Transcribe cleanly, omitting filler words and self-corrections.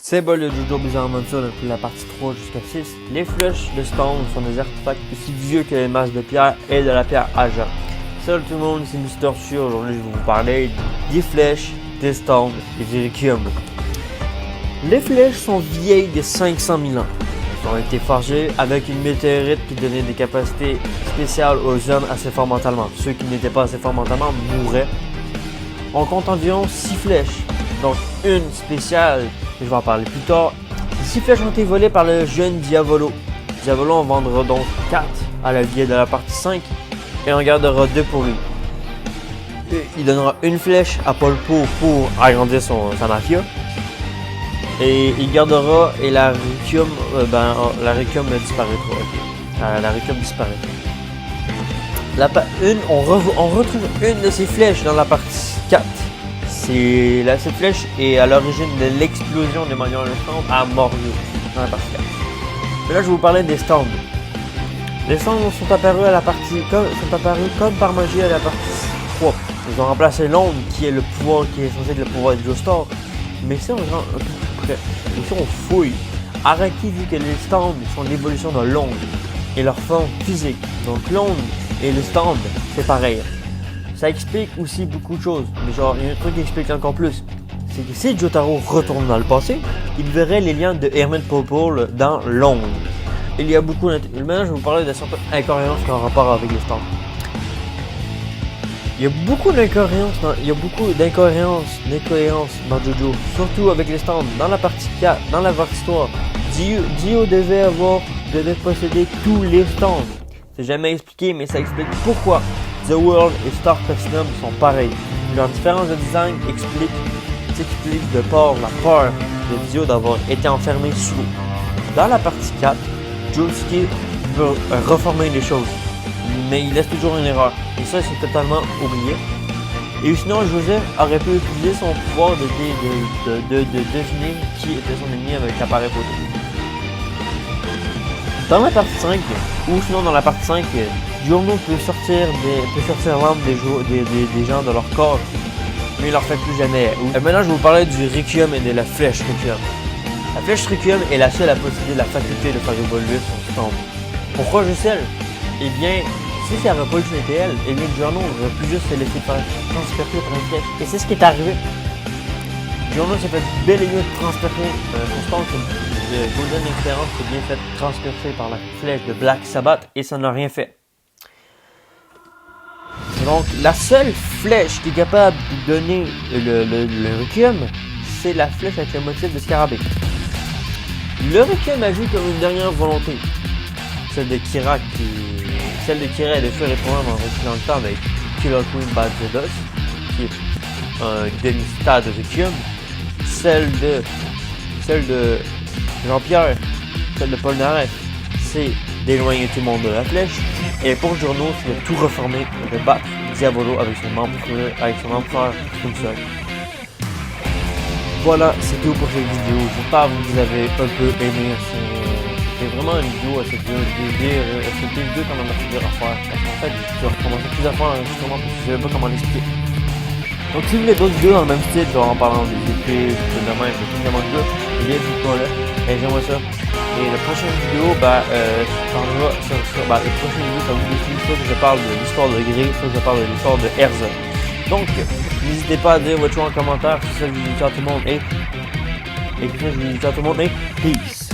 Symbole de JoJo Bizarre Adventure depuis la partie 3 jusqu'à 6, les flèches de stone sont des artefacts aussi vieux que les masses de pierre et de la pierre agent. Salut tout le monde, c'est Mister Chu. Aujourd'hui je vais vous parler des flèches, des stones et des requiem. Les flèches sont vieilles de 500 000 ans. Elles ont été forgées avec une météorite qui donnait des capacités spéciales aux hommes assez forts mentalement. Ceux qui n'étaient pas assez forts mentalement mourraient. On compte environ 6 flèches, donc une spéciale. Je vais en parler plus tard. Ces 6 flèches ont été volées par le jeune Diavolo. Diavolo en vendra donc 4 à la vie de la partie 5 et en gardera 2 pour lui. Et il donnera une flèche à Polpo pour agrandir sa mafia. Et il gardera et la Requiem, la Requiem disparaîtra. Okay. La Requiem disparaîtra. On retrouve une de ces flèches dans la partie 4. Cette flèche est à l'origine de l'explosion des manières de stand à Morio dans la partie 4. Mais là, je vais vous parler des stands. Les stands sont apparus comme par magie à la partie 3. Ils ont remplacé l'onde qui est censé être le pouvoir de Joestar. Mais si on rentre un peu plus près, et si on fouille, Araki dit que les stands sont l'évolution de l'onde et leur forme physique. Donc l'onde et le stand, c'est pareil. Ça explique aussi beaucoup de choses, mais genre, il y a un truc qui explique encore plus. C'est que si Jotaro retourne dans le passé, il verrait les liens de Hermit Popol dans l'onde. Il y a beaucoup maintenant, je vais vous parler de certaines incohérences en rapport avec les stands. Il y a beaucoup d'incohérences dans JoJo, surtout avec les stands. Dans la partie 4, dans la partie 3, Dio devait posséder tous les stands. C'est jamais expliqué, mais ça explique pourquoi The World et Star Platinum sont pareils. Leur différence de design s'explique de par la peur de Dio d'avoir été enfermé sous l'eau. Dans la partie 4, Josuke veut reformer les choses, mais il laisse toujours une erreur. Et ça, c'est totalement oublié. Et sinon, Joseph aurait pu utiliser son pouvoir de deviner qui était son ennemi avec l'appareil photo. Dans la partie 5, ou sinon dans la partie 5, Giorno peut sortir l'âme des gens de leur corps, mais il leur fait plus jamais. Maintenant, je vais vous parler du Requiem et de la flèche Requiem. La flèche Requiem est la seule à posséder la faculté de faire évoluer son stand. Pourquoi je sais? Eh bien, si ça n'aurait pas eu CTL, eh bien Giorno aurait pu juste se laisser faire transpercer par une flèche. Et c'est ce qui est arrivé. Giorno s'est fait bel et bien transpercer son stand. Golden Experience s'est bien fait transpercer par la flèche de Black Sabbath et ça n'a rien fait. Donc la seule flèche qui est capable de donner le Requiem, c'est la flèche avec le motif de scarabée. Le Requiem agit comme une dernière volonté. Celle de Kira est de faire répondre en reculant le temps avec Killer Queen Bad Zedos, qui est un demi-stade de Requiem. Celle de Jean-Pierre, celle de Paul Naref, c'est d'éloigner tout le monde de la flèche. Et pour Giorno, c'est de tout reformer et de battre Diavolo avec son empereur tout seul. Voilà, c'est tout pour cette vidéo. J'espère que vous avez un peu aimé. C'était vraiment une vidéo assez dure. C'était une vidéo quand même assez dure à faire. Parce qu'en fait, j'ai recommencé plusieurs fois l'enregistrement parce que je ne savais pas comment l'expliquer. Donc si vous voulez d'autres vidéos dans le même style, genre en parlant des épées, de même, de tout le monde là, dites-moi là. Et j'aimerais ça. Et la prochaine vidéo, les prochaines vidéos, ça vous dit soit que je parle de l'histoire de Grey, soit que je parle de l'histoire de Erza. Donc, n'hésitez pas à dire votre choix en commentaire, si ça vous dit à tout le monde et peace.